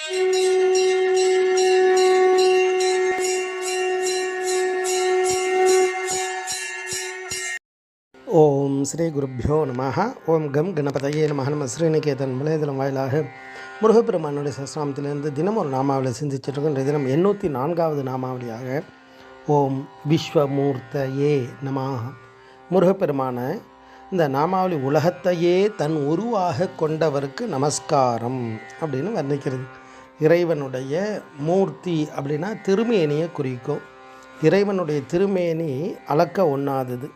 ஓம் ஸ்ரீ குருப்பியோ நமஹ. ஓம் கம் கணபதையே நமஹ. நம்ம ஸ்ரீநிகேதன் வலைதளம் வாயிலாக முருகப்பெருமானுடைய சஸ்நாமத்திலிருந்து தினம் ஒரு நாமாவளி சிந்திச்சிட்ருக்கோம். இன்றைய தினம் 804வது நாமாவளியாக ஓம் விஸ்வமூர்த்தயே நமஹ. முருகப்பெருமான இந்த நாமாவளி உலகத்தையே தன் உருவாக கொண்டவருக்கு நமஸ்காரம் அப்படின்னு வர்ணிக்கிறது. இறைவனுடைய மூர்த்தி அப்படின்னா திருமேனியை குறிக்கும். இறைவனுடைய திருமேனி அளக்க ஒண்ணாதது.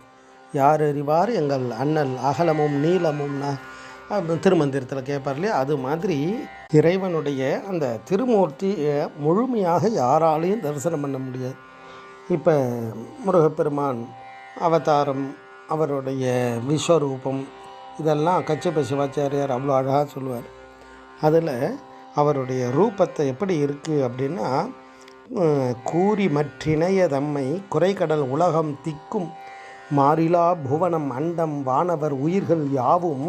யார் அறிவார் எங்கள் அண்ணல் அகலமும் நீளமும்னா திருமந்திரத்தில் கேட்பார் இல்லையா, அது மாதிரி இறைவனுடைய அந்த திருமூர்த்தியை முழுமையாக யாராலையும் தரிசனம் பண்ண முடியாது. இப்போ முருகப்பெருமான் அவதாரம், அவருடைய விஸ்வரூபம், இதெல்லாம் கச்சிப்ப சிவாச்சாரியார் அவ்வளோ அழகாக சொல்லுவார். அதில் அவருடைய ரூபத்தை எப்படி இருக்குது அப்படின்னா, கூறி மற்றிணைய தம்மை குறைகடல் உலகம் திக்கும் மாறிலா புவனம் அண்டம் வானவர் உயிர்கள் யாவும்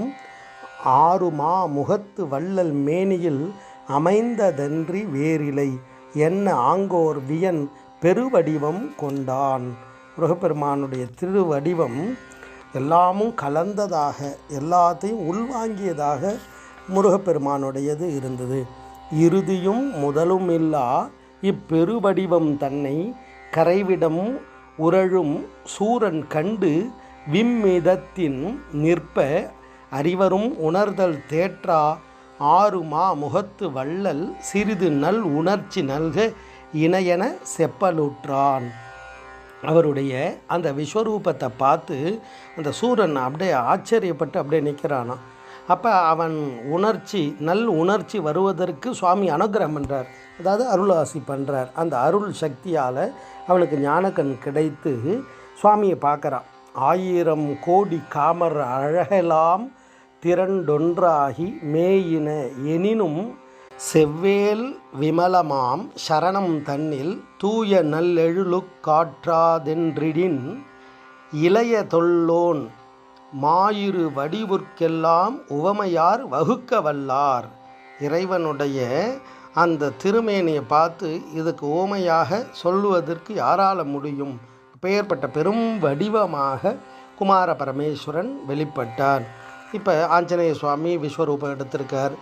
ஆறுமா முகத்து வள்ளல் மேனியில் அமைந்ததன்றி வேறிலை என்ன ஆங்கோர் வியன் பெருவடிவம் கொண்டான். முருகப்பெருமானுடைய திருவடிவம் எல்லாமும் கலந்ததாக, எல்லாத்தையும் உள்வாங்கியதாக முருகப்பெருமானுடையது இருந்தது. இறுதியும் முதலும் இல்லா இப்பெருவடிவம் தன்னை கரைவிடம் உரழும் சூரன் கண்டு விம்மிதத்தின் நிற்ப அறிவரும் உணர்தல் தேற்றா ஆறுமா முகத்து வள்ளல் சிறிது நல் உணர்ச்சி நல்க இணையென செப்பலுற்றான். அவருடைய அந்த விஸ்வரூபத்தை பார்த்து அந்த சூரன் அப்படியே ஆச்சரியப்பட்டு அப்படியே நிற்கிறானான். அப்போ அவன் நல் உணர்ச்சி வருவதற்கு சுவாமி அனுகிரகம் பண்ணுறார், அதாவது அருளாசி பண்ணுறார். அந்த அருள் சக்தியால் அவனுக்கு ஞானக்கண் கிடைத்து சுவாமியை பார்க்குறான். 1000 கோடி காமர் அழகெல்லாம் திரண்டொன்றாகி மேயின எனினும் செவ்வேல் விமலமாம் சரணம் தன்னில் தூய நல்லெழுலுக் காற்றாதென்றிடின் இளைய தொல்லோன் மாயிரு வடிவுற்கெல்லாம் உவமையார் வகுக்க வல்லார். இறைவனுடைய அந்த திருமேனியை பார்த்து இதுக்கு உவமையாக சொல்லுவதற்கு யாரால முடியும்? பெயர்பட்ட பெரும் வடிவமாக குமார பரமேஸ்வரன் வெளிப்பட்டார். இப்போ ஆஞ்சநேய சுவாமி விஸ்வரூபம் எடுத்திருக்கார்,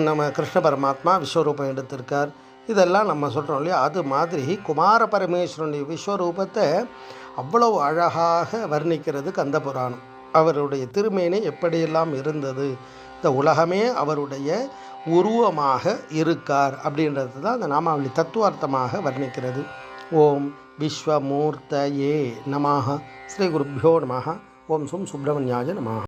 நம்ம கிருஷ்ண பரமாத்மா விஸ்வரூபம் எடுத்திருக்கார். இதெல்லாம் நம்ம சொல்கிறோம் இல்லையா, அது மாதிரி குமார பரமேஸ்வரனுடைய விஸ்வரூபத்தை அவ்வளவு அழகாக வர்ணிக்கிறது கந்த புராணம். அவருடைய திருமேனி எப்படியெல்லாம் இருந்தது, இந்த உலகமே அவருடைய உருவமாக இருக்கார் அப்படின்றது தான் அந்த நாமாவளி தத்துவார்த்தமாக வர்ணிக்கிறது. ஓம் விஸ்வமூர்த்தயே நமஹ. ஸ்ரீ குருப்பியோ நமஹ. ஓம் சும் சுப்பிரமணியாய நமஹ.